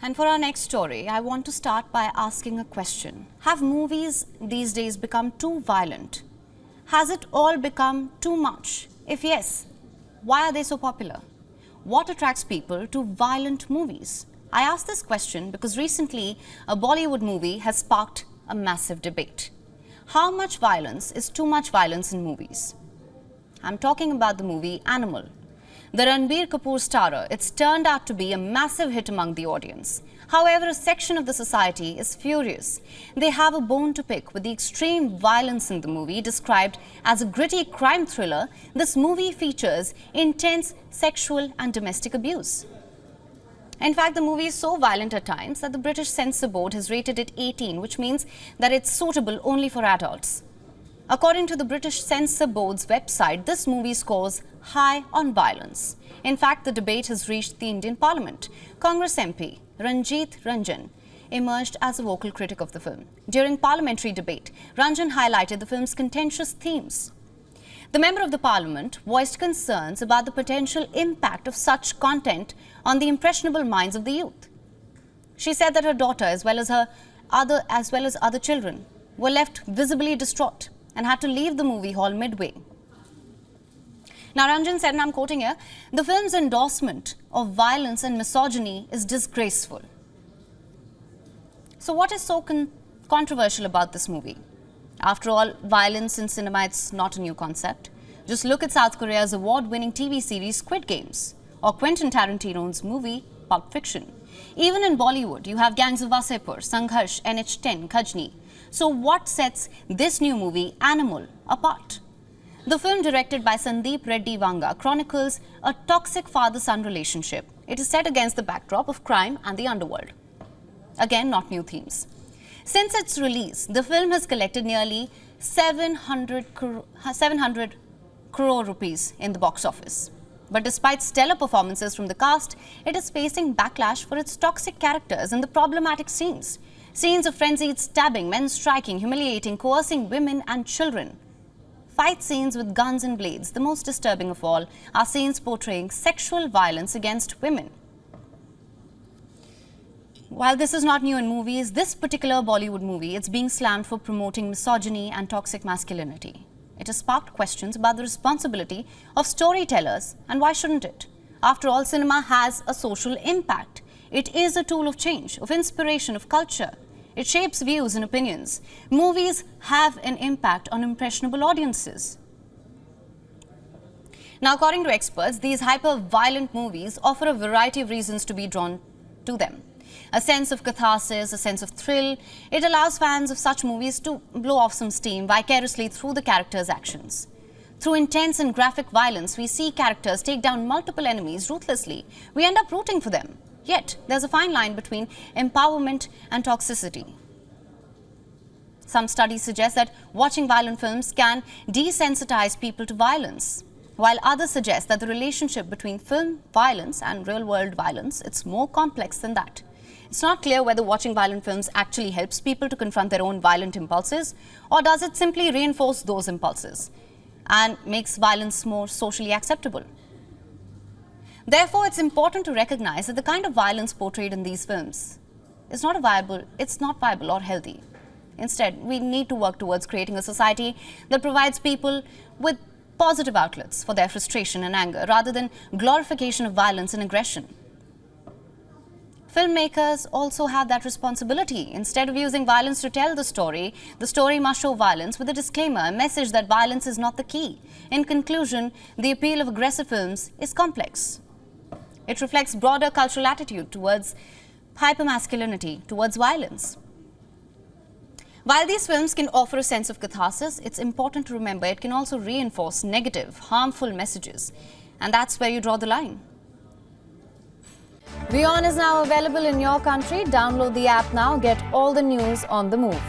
And for our next story, I want to start by asking a question. Have movies these days become too violent? Has it all become too much? If yes, why are they so popular? What attracts people to violent movies? I ask this question because recently a Bollywood movie has sparked a massive debate. How much violence is too much violence in movies? I'm talking about the movie Animal. The Ranbir Kapoor starrer, it's turned out to be a massive hit among the audience. However, a section of the society is furious. They have a bone to pick with the extreme violence in the movie. Described as a gritty crime thriller, this movie features intense sexual and domestic abuse. In fact, the movie is so violent at times that the British Censor Board has rated it 18, which means that it's suitable only for adults. According to the British Censor Board's website, this movie scores high on violence. In fact, the debate has reached the Indian Parliament. Congress MP Ranjit Ranjan emerged as a vocal critic of the film. During parliamentary debate, Ranjan highlighted the film's contentious themes. The member of the parliament voiced concerns about the potential impact of such content on the impressionable minds of the youth. She said that her daughter, as well as other children, were left visibly distraught and had to leave the movie hall midway. Now, Ranjan said, and I'm quoting here, the film's endorsement of violence and misogyny is disgraceful. So what is so controversial about this movie? After all, violence in cinema, it's not a new concept. Just look at South Korea's award-winning TV series Squid Games or Quentin Tarantino's movie Pulp Fiction. Even in Bollywood, you have Gangs of Wasseypur, Sangharsh, NH10, Khajni. So what sets this new movie, Animal, apart? The film, directed by Sandeep Reddy Vanga, chronicles a toxic father-son relationship. It is set against the backdrop of crime and the underworld. Again, not new themes. Since its release, the film has collected nearly 700 crore rupees in the box office. But despite stellar performances from the cast, it is facing backlash for its toxic characters and the problematic scenes. Scenes of frenzied stabbing, men striking, humiliating, coercing women and children. Fight scenes with guns and blades. The most disturbing of all are scenes portraying sexual violence against women. While this is not new in movies, this particular Bollywood movie is being slammed for promoting misogyny and toxic masculinity. It has sparked questions about the responsibility of storytellers, and why shouldn't it? After all, cinema has a social impact. It is a tool of change, of inspiration, of culture. It shapes views and opinions. Movies have an impact on impressionable audiences. Now, according to experts, these hyper-violent movies offer a variety of reasons to be drawn to them. A sense of catharsis, a sense of thrill. It allows fans of such movies to blow off some steam vicariously through the characters' actions. Through intense and graphic violence, we see characters take down multiple enemies ruthlessly. We end up rooting for them. Yet, there's a fine line between empowerment and toxicity. Some studies suggest that watching violent films can desensitize people to violence, while others suggest that the relationship between film violence and real-world violence, it's more complex than that. It's not clear whether watching violent films actually helps people to confront their own violent impulses, or does it simply reinforce those impulses and makes violence more socially acceptable. Therefore, it's important to recognize that the kind of violence portrayed in these films is not viable or healthy. Instead, we need to work towards creating a society that provides people with positive outlets for their frustration and anger, rather than glorification of violence and aggression. Filmmakers also have that responsibility. Instead of using violence to tell the story must show violence with a disclaimer, a message that violence is not the key. In conclusion, the appeal of aggressive films is complex. It reflects broader cultural attitude towards hypermasculinity, towards violence. While these films can offer a sense of catharsis, it's important to remember it can also reinforce negative, harmful messages. And that's where you draw the line. WION is now available in your country. Download the app now. Get all the news on the move.